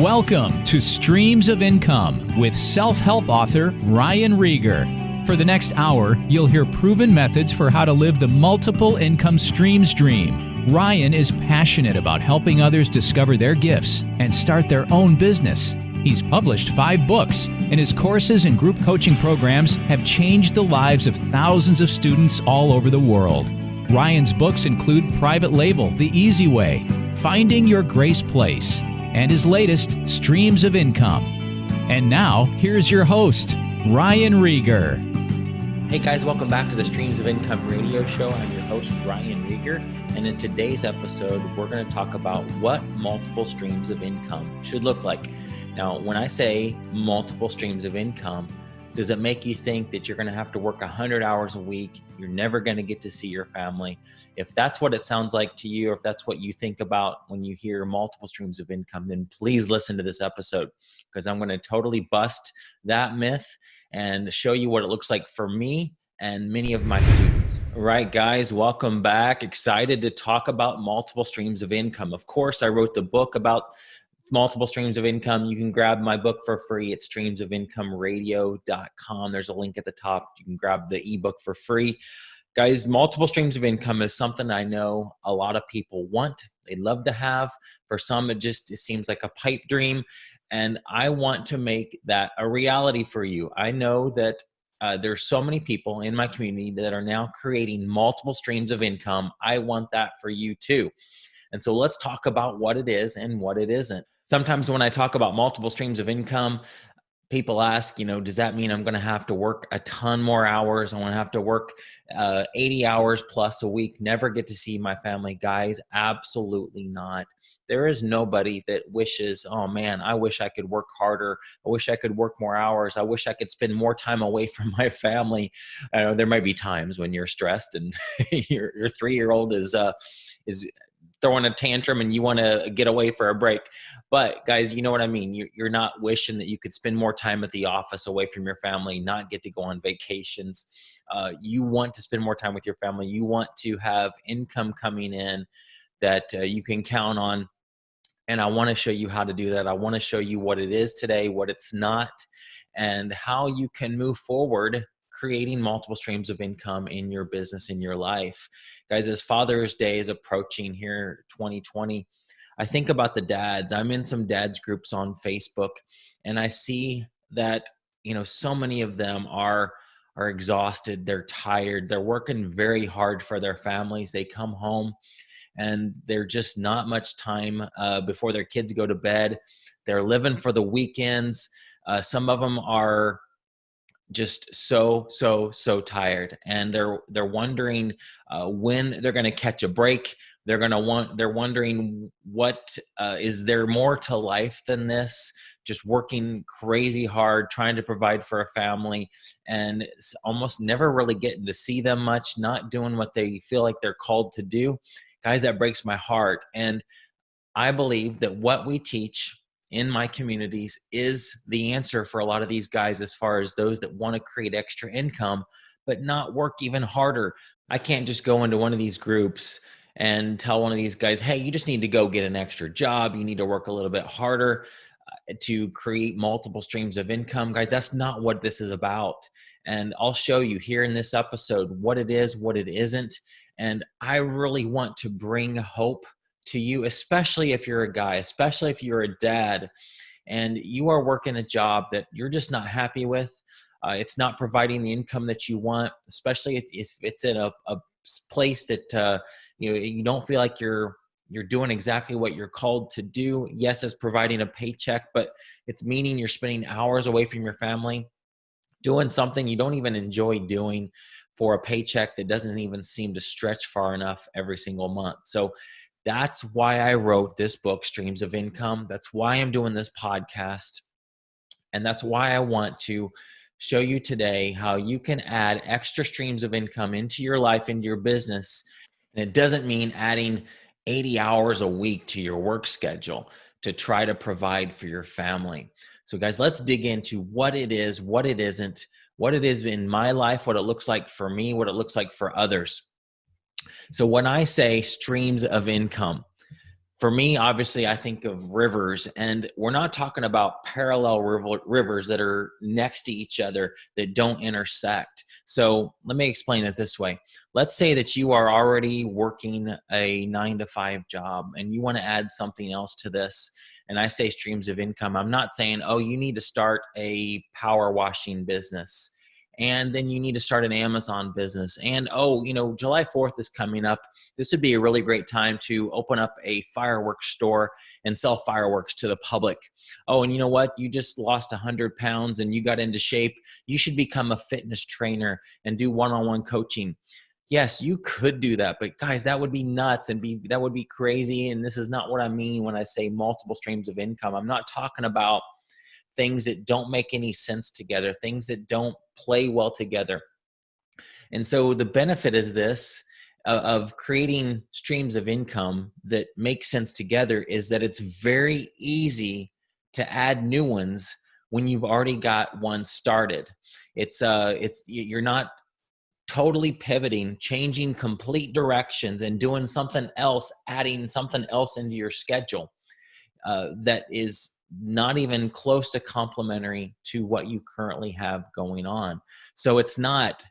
Welcome to Streams of Income with self-help author Ryan Rieger. For the next hour, you'll hear proven methods for how to live the multiple income streams dream. Ryan is passionate about helping others discover their gifts and start their own business. He's published 5 books, and his courses and group coaching programs have changed the lives of thousands of students all over the world. Ryan's books include Private Label, The Easy Way, Finding Your Grace Place, and his latest, Streams of Income. And now, here's your host, Ryan Rieger. Hey guys, welcome back to the Streams of Income radio show. I'm your host, Ryan Rieger, and in today's episode, we're going to talk about what multiple streams of income should look like. Now, when I say multiple streams of income, does it make you think that you're going to have to work 100 hours a week? You're never going to get to see your family. If that's what it sounds like to you, or if that's what you think about when you hear multiple streams of income, then please listen to this episode, because I'm going to totally bust that myth and show you what it looks like for me and many of my students. All right, guys, welcome back. Excited to talk about multiple streams of income. Of course, I wrote the book about multiple streams of income. You can grab my book for free at streamsofincomeradio.com. There's a link at the top. You can grab the ebook for free. Guys, multiple streams of income is something I know a lot of people want. They love to have. For some, it seems like a pipe dream. And I want to make that a reality for you. I know that there's so many people in my community that are now creating multiple streams of income. I want that for you too. And so let's talk about what it is and what it isn't. Sometimes when I talk about multiple streams of income, people ask, does that mean I'm going to have to work a ton more hours? I want to have to work 80 hours plus a week, never get to see my family. Guys, absolutely not. There is nobody that wishes, oh man, I wish I could work harder. I wish I could work more hours. I wish I could spend more time away from my family. I know there might be times when you're stressed and your 3-year-old is throwing a tantrum and you want to get away for a break. But guys, you know what I mean? You're not wishing that you could spend more time at the office away from your family, not get to go on vacations. You want to spend more time with your family. You want to have income coming in that you can count on. And I want to show you how to do that. I want to show you what it is today, what it's not, and how you can move forward creating multiple streams of income in your business, in your life. Guys, as Father's Day is approaching here, 2020, I think about the dads. I'm in some dads groups on Facebook, and I see that, so many of them are exhausted. They're tired. They're working very hard for their families. They come home and they're just not much time before their kids go to bed. They're living for the weekends. Some of them are just so tired, and they're wondering when they're going to catch a break. They're wondering what is there more to life than this, just working crazy hard trying to provide for a family, and almost never really getting to see them much, not doing what they feel like they're called to do. Guys, that breaks my heart. And I believe that what we teach in my communities is the answer for a lot of these guys, as far as those that want to create extra income, but not work even harder. I can't just go into one of these groups and tell one of these guys, hey, you just need to go get an extra job. You need to work a little bit harder to create multiple streams of income. Guys, that's not what this is about. And I'll show you here in this episode what it is, what it isn't. And I really want to bring hope to you, especially if you're a guy, especially if you're a dad and you are working a job that you're just not happy with. It's not providing the income that you want, especially if it's in a place that you don't feel like you're doing exactly what you're called to do. Yes, it's providing a paycheck, but it's meaning you're spending hours away from your family doing something you don't even enjoy doing for a paycheck that doesn't even seem to stretch far enough every single month. So that's why I wrote this book, Streams of Income. That's why I'm doing this podcast. And that's why I want to show you today how you can add extra streams of income into your life, into your business. And it doesn't mean adding 80 hours a week to your work schedule to try to provide for your family. So guys, let's dig into what it is, what it isn't, what it is in my life, what it looks like for me, what it looks like for others. So when I say streams of income, For me, obviously, I think of rivers, and we're not talking about parallel rivers that are next to each other that don't intersect. So let me explain it this way. Let's say that you are already working a 9 to 5 job and you want to add something else to this. And I say streams of income. I'm not saying, oh, you need to start a power washing business. And then you need to start an Amazon business. And oh, July 4th is coming up. This would be a really great time to open up a fireworks store and sell fireworks to the public. Oh, and you know what? You just lost 100 pounds and you got into shape. You should become a fitness trainer and do one-on-one coaching. Yes, you could do that, but guys, that would be nuts and that would be crazy. And this is not what I mean when I say multiple streams of income. I'm not talking about things that don't make any sense together, things that don't play well together. And so the benefit is this of creating streams of income that make sense together is that it's very easy to add new ones when you've already got one started. You're not totally pivoting, changing complete directions and doing something else, adding something else into your schedule that is not even close to complementary to what you currently have going on. So it's not,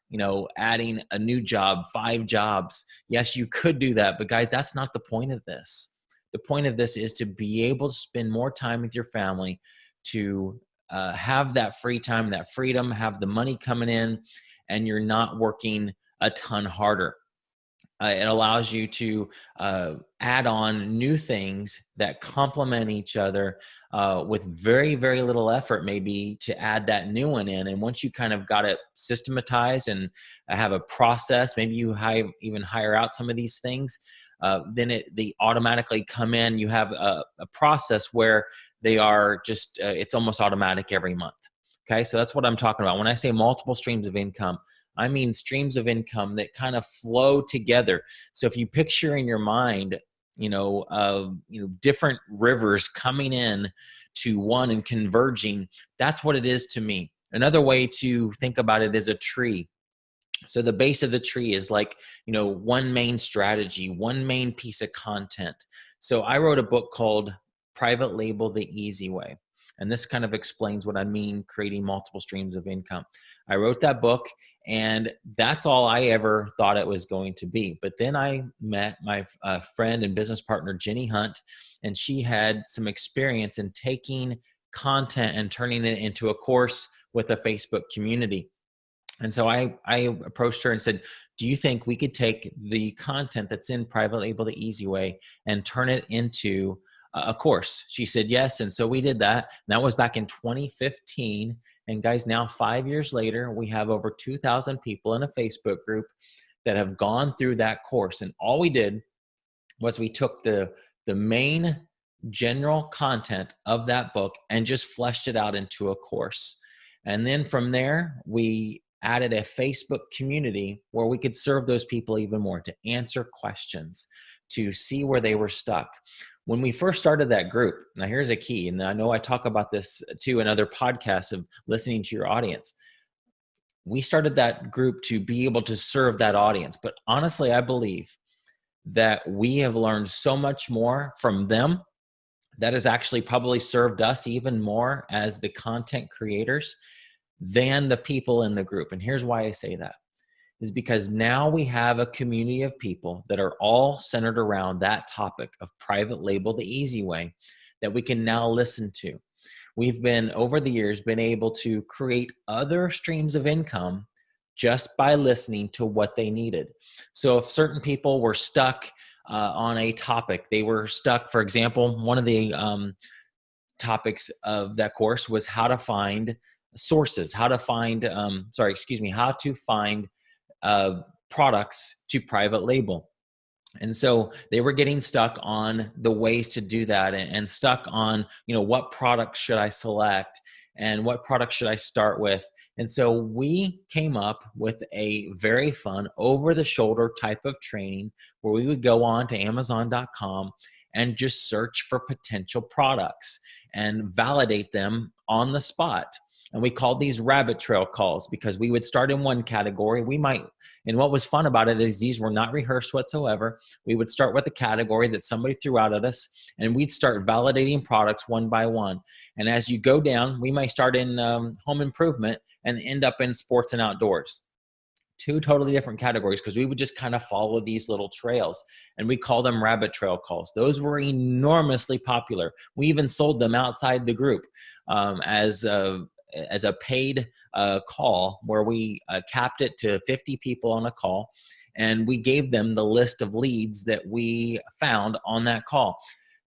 adding a new job, 5 jobs. Yes, you could do that, but guys, that's not the point of this. The point of this is to be able to spend more time with your family, to have that free time, that freedom, have the money coming in, and you're not working a ton harder. It allows you to add on new things that complement each other with very, very little effort, maybe to add that new one in. And once you kind of got it systematized and have a process, maybe you even hire out some of these things, then they automatically come in. You have a process where they are just, it's almost automatic every month. Okay, so that's what I'm talking about. When I say multiple streams of income, I mean streams of income that kind of flow together. So if you picture in your mind, different rivers coming in to one and converging, that's what it is to me. Another way to think about it is a tree. So the base of the tree is like, one main strategy, one main piece of content. So I wrote a book called Private Label the Easy Way. And this kind of explains what I mean creating multiple streams of income. I wrote that book, and that's all I ever thought it was going to be. But then I met my friend and business partner, Jenny Hunt, and she had some experience in taking content and turning it into a course with a Facebook community. And so I approached her and said, do you think we could take the content that's in Private Label the Easy Way and turn it into a course? She said yes. And so we did that. And that was back in 2015. And guys, now 5 years later, we have over 2,000 people in a Facebook group that have gone through that course. And all we did was we took the main general content of that book and just fleshed it out into a course. And then from there, we added a Facebook community where we could serve those people even more, to answer questions, to see where they were stuck. When we first started that group, now here's a key, and I know I talk about this too in other podcasts of listening to your audience. We started that group to be able to serve that audience. But honestly, I believe that we have learned so much more from them that has actually probably served us even more as the content creators than the people in the group. And here's why I say that. Is because now we have a community of people that are all centered around that topic of Private Label the Easy Way that we can now listen to. We've been, over the years, been able to create other streams of income just by listening to what they needed. So if certain people were stuck on a topic, they were stuck, for example, one of the topics of that course was how to find sources, how to find products to private label. And so they were getting stuck on the ways to do that, and stuck on, what products should I select and what products should I start with. And so we came up with a very fun over-the-shoulder type of training where we would go on to Amazon.com and just search for potential products and validate them on the spot. And we called these rabbit trail calls because we would start in one category. And what was fun about it is these were not rehearsed whatsoever. We would start with a category that somebody threw out at us, and we'd start validating products one by one. And as you go down, we might start in home improvement and end up in sports and outdoors. Two totally different categories, because we would just kind of follow these little trails, and we call them rabbit trail calls. Those were enormously popular. We even sold them outside the group as a paid call, where we capped it to 50 people on a call, and we gave them the list of leads that we found on that call.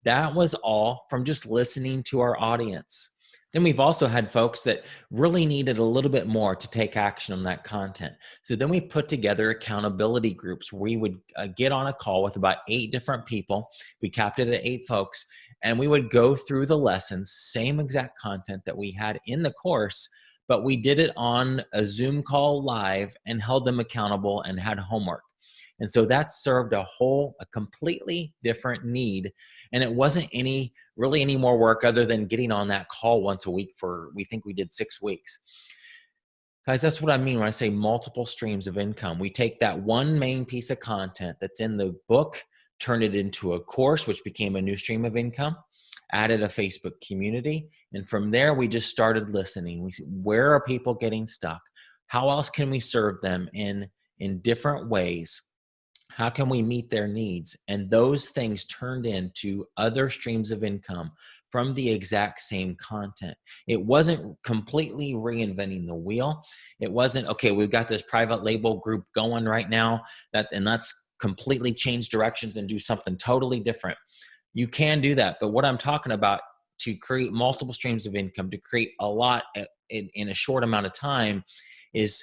That was all from just listening to our audience. Then we've also had folks that really needed a little bit more to take action on that content. So then we put together accountability groups where we would get on a call with about 8 different people. We capped it at 8 folks, and we would go through the lessons, same exact content that we had in the course, but we did it on a Zoom call live and held them accountable and had homework. And so that served a completely different need. And it wasn't really any more work other than getting on that call once a week we think we did 6 weeks. Guys, that's what I mean when I say multiple streams of income. We take that one main piece of content that's in the book, turn it into a course, which became a new stream of income, added a Facebook community. And from there, we just started listening. We said, where are people getting stuck? How else can we serve them in different ways? How can we meet their needs? And those things turned into other streams of income from the exact same content. It wasn't completely reinventing the wheel. It wasn't, okay, we've got this private label group going right now, and let's completely change directions and do something totally different. You can do that. But what I'm talking about, to create multiple streams of income, to create a lot in a short amount of time, is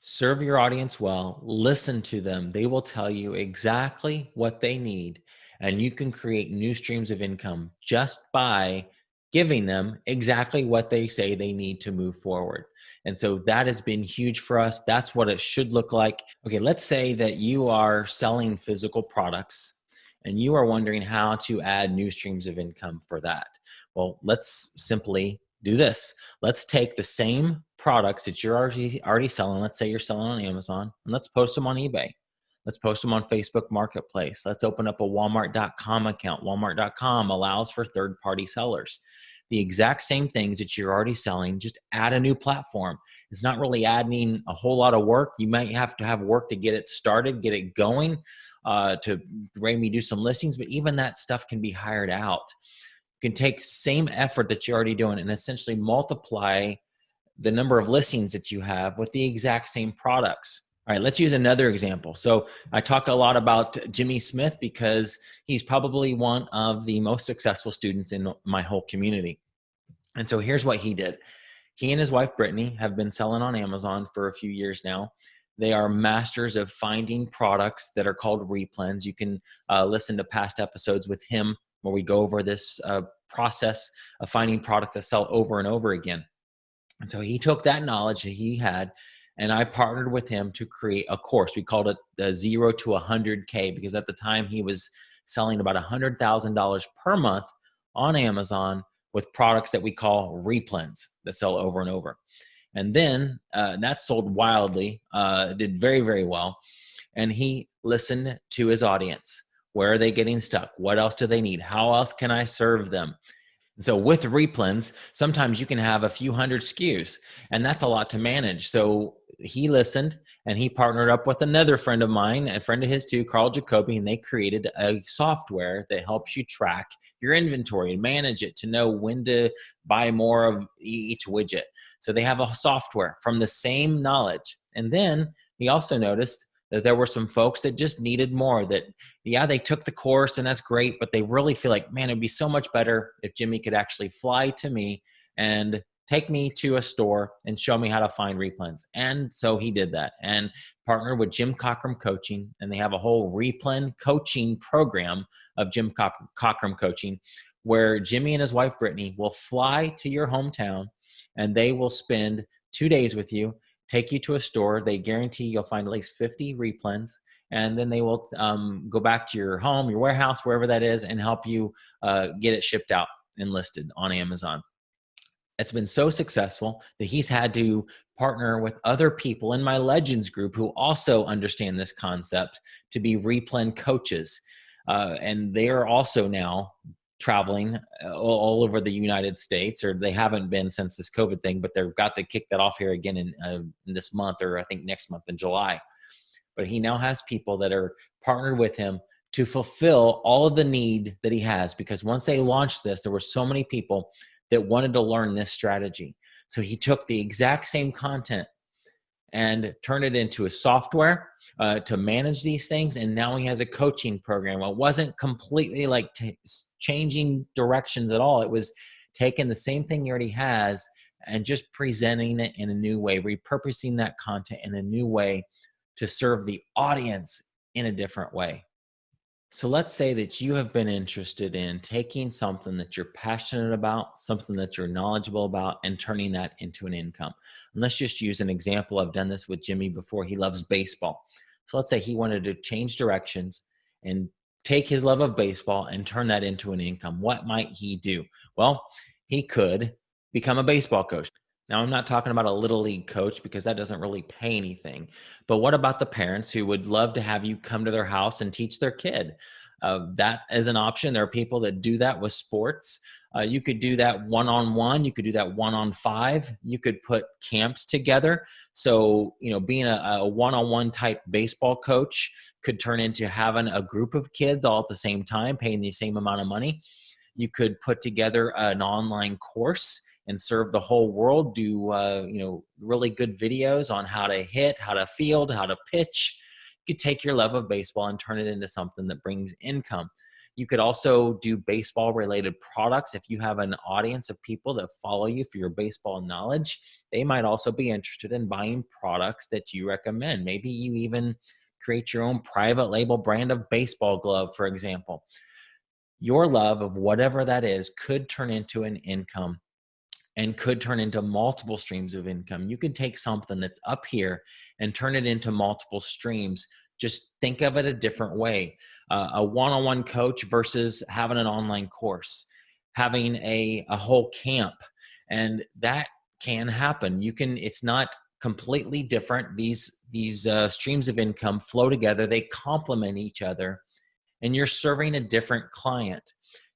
serve your audience well, listen to them. They will tell you exactly what they need, and you can create new streams of income just by giving them exactly what they say they need to move forward. And so that has been huge for us. That's what it should look like. Okay, let's say that you are selling physical products and you are wondering how to add new streams of income for that. Well, let's simply do this. Let's take the same products that you're already selling. Let's say you're selling on Amazon, and let's post them on eBay. Let's post them on Facebook Marketplace. Let's open up a Walmart.com account. Walmart.com allows for third-party sellers. The exact same things that you're already selling, just add a new platform. It's not really adding a whole lot of work. You might have to have work to get it started, get it going, to maybe do some listings, but even that stuff can be hired out. You can take same effort that you're already doing and essentially multiply the number of listings that you have with the exact same products. All right, let's use another example. So I talk a lot about Jimmy Smith because he's probably one of the most successful students in my whole community. And so here's what he did. He and his wife, Brittany, have been selling on Amazon for a few years now. They are masters of finding products that are called replens. You can listen to past episodes with him where we go over this process of finding products that sell over and over again. And so he took that knowledge that he had, and I partnered with him to create a course. We called it the 0 to 100K, because at the time he was selling about $100,000 per month on Amazon with products that we call replens that sell over and over. And then that sold wildly, did very, very well. And he listened to his audience. Where are they getting stuck? What else do they need? How else can I serve them? So with replens, sometimes you can have a few hundred SKUs, and that's a lot to manage. So he listened, and he partnered up with another friend of mine, a friend of his too, Carl Jacoby, and they created a software that helps you track your inventory and manage it to know when to buy more of each widget. So they have a software from the same knowledge. And then he also noticed that there were some folks that just needed more, that, yeah, they took the course and that's great, but they really feel like, man, it'd be so much better if Jimmy could actually fly to me and take me to a store and show me how to find replens. And so he did that and partnered with Jim Cockrum Coaching, and they have a whole replen coaching program of Jim Cockrum Coaching, where Jimmy and his wife, Brittany, will fly to your hometown and they will spend 2 days with you, take you to a store. They guarantee you'll find at least 50 replens, and then they will go back to your home, your warehouse, wherever that is, and help you get it shipped out and listed on Amazon. It's been so successful that he's had to partner with other people in my Legends group who also understand this concept to be Replan coaches. And they are also now traveling all over the United States, or they haven't been since this COVID thing, but they've got to kick that off here again in this month, or I think next month in July. But he now has people that are partnered with him to fulfill all of the need that he has, because once they launched this, there were so many people that wanted to learn this strategy. So he took the exact same content and turned it into a software to manage these things. And now he has a coaching program. Well, it wasn't completely like changing directions at all. It was taking the same thing he already has and just presenting it in a new way, repurposing that content in a new way to serve the audience in a different way. So let's say that you have been interested in taking something that you're passionate about, something that you're knowledgeable about, and turning that into an income. And let's just use an example. I've done this with Jimmy before. He loves baseball. So let's say he wanted to change directions and take his love of baseball and turn that into an income. What might he do? Well, he could become a baseball coach. Now, I'm not talking about a little league coach because that doesn't really pay anything. But what about the parents who would love to have you come to their house and teach their kid? That is an option. There are people that do that with sports. You could do that one-on-one. You could do that one-on-five. You could put camps together. So, being a one-on-one type baseball coach could turn into having a group of kids all at the same time, paying the same amount of money. You could put together an online course and serve the whole world, do really good videos on how to hit, how to field, how to pitch. You could take your love of baseball and turn it into something that brings income. You could also do baseball related products. If you have an audience of people that follow you for your baseball knowledge, they might also be interested in buying products that you recommend. Maybe you even create your own private label brand of baseball glove, for example. Your love of whatever that is could turn into an income and could turn into multiple streams of income. You could take something that's up here and turn it into multiple streams. Just think of it a different way. A one-on-one coach versus having an online course, having a whole camp. And that can happen. It's not completely different. These streams of income flow together. They complement each other, and you're serving a different client.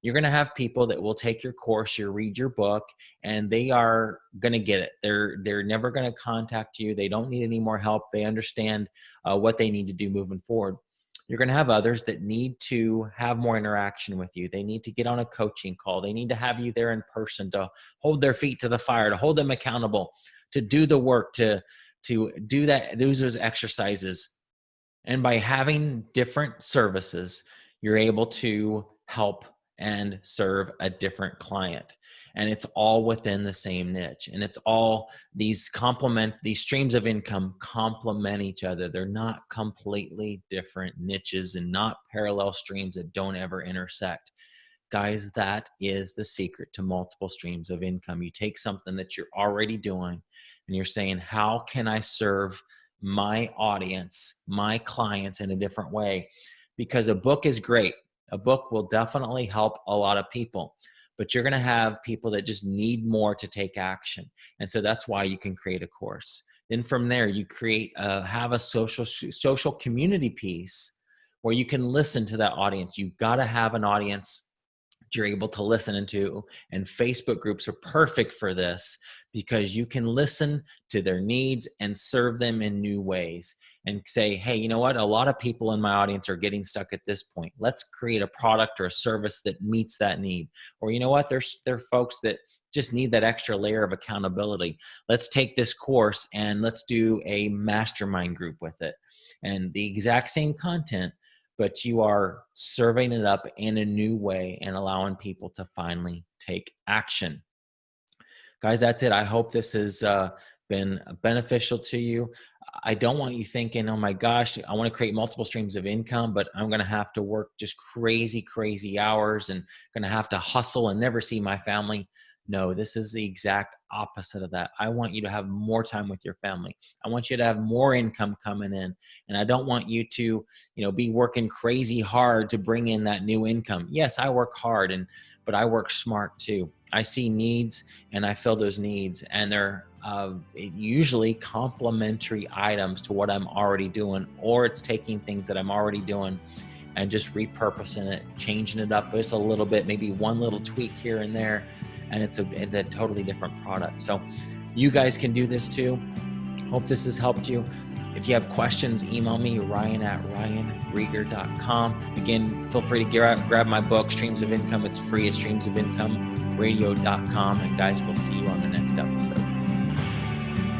You're going to have people that will take your course, you read your book, and they are going to get it. They're never going to contact you. They don't need any more help. They understand what they need to do moving forward. You're going to have others that need to have more interaction with you. They need to get on a coaching call. They need to have you there in person to hold their feet to the fire, to hold them accountable, to do the work, to do that, those exercises. And by having different services, you're able to help and serve a different client. And it's all within the same niche. And it's all these streams of income complement each other. They're not completely different niches and not parallel streams that don't ever intersect. Guys, that is the secret to multiple streams of income. You take something that you're already doing and you're saying, how can I serve my audience, my clients in a different way? Because a book is great. A book will definitely help a lot of people, but you're going to have people that just need more to take action. And so that's why you can create a course. Then from there, you have a social community piece where you can listen to that audience. You've got to have an audience you're able to listen into, and Facebook groups are perfect for this because you can listen to their needs and serve them in new ways and say, hey, you know what? A lot of people in my audience are getting stuck at this point. Let's create a product or a service that meets that need. Or you know what? There are folks that just need that extra layer of accountability. Let's take this course and let's do a mastermind group with it. And the exact same content, but you are serving it up in a new way and allowing people to finally take action. Guys, that's it. I hope this has been beneficial to you. I don't want you thinking, oh my gosh, I want to create multiple streams of income, but I'm going to have to work just crazy hours and going to have to hustle and never see my family. No, this is the exact opposite of that. I want you to have more time with your family. I want you to have more income coming in. And I don't want you to, be working crazy hard to bring in that new income. Yes, I work hard, but I work smart too. I see needs and I fill those needs, and they're usually complementary items to what I'm already doing, or it's taking things that I'm already doing and just repurposing it, changing it up just a little bit, maybe one little tweak here and there, and it's a totally different product. So you guys can do this too. Hope this has helped you. If you have questions, email me, ryan@ryanrieger.com. Again, feel free to grab my book, Streams of Income. It's free at streamsofIncomeRadio.com. And guys, we'll see you on the next episode.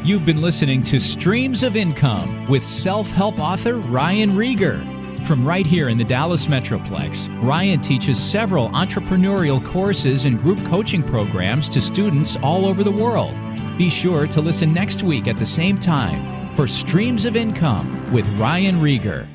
You've been listening to Streams of Income with self-help author Ryan Rieger. From right here in the Dallas Metroplex, Ryan teaches several entrepreneurial courses and group coaching programs to students all over the world. Be sure to listen next week at the same time for Streams of Income with Ryan Rieger.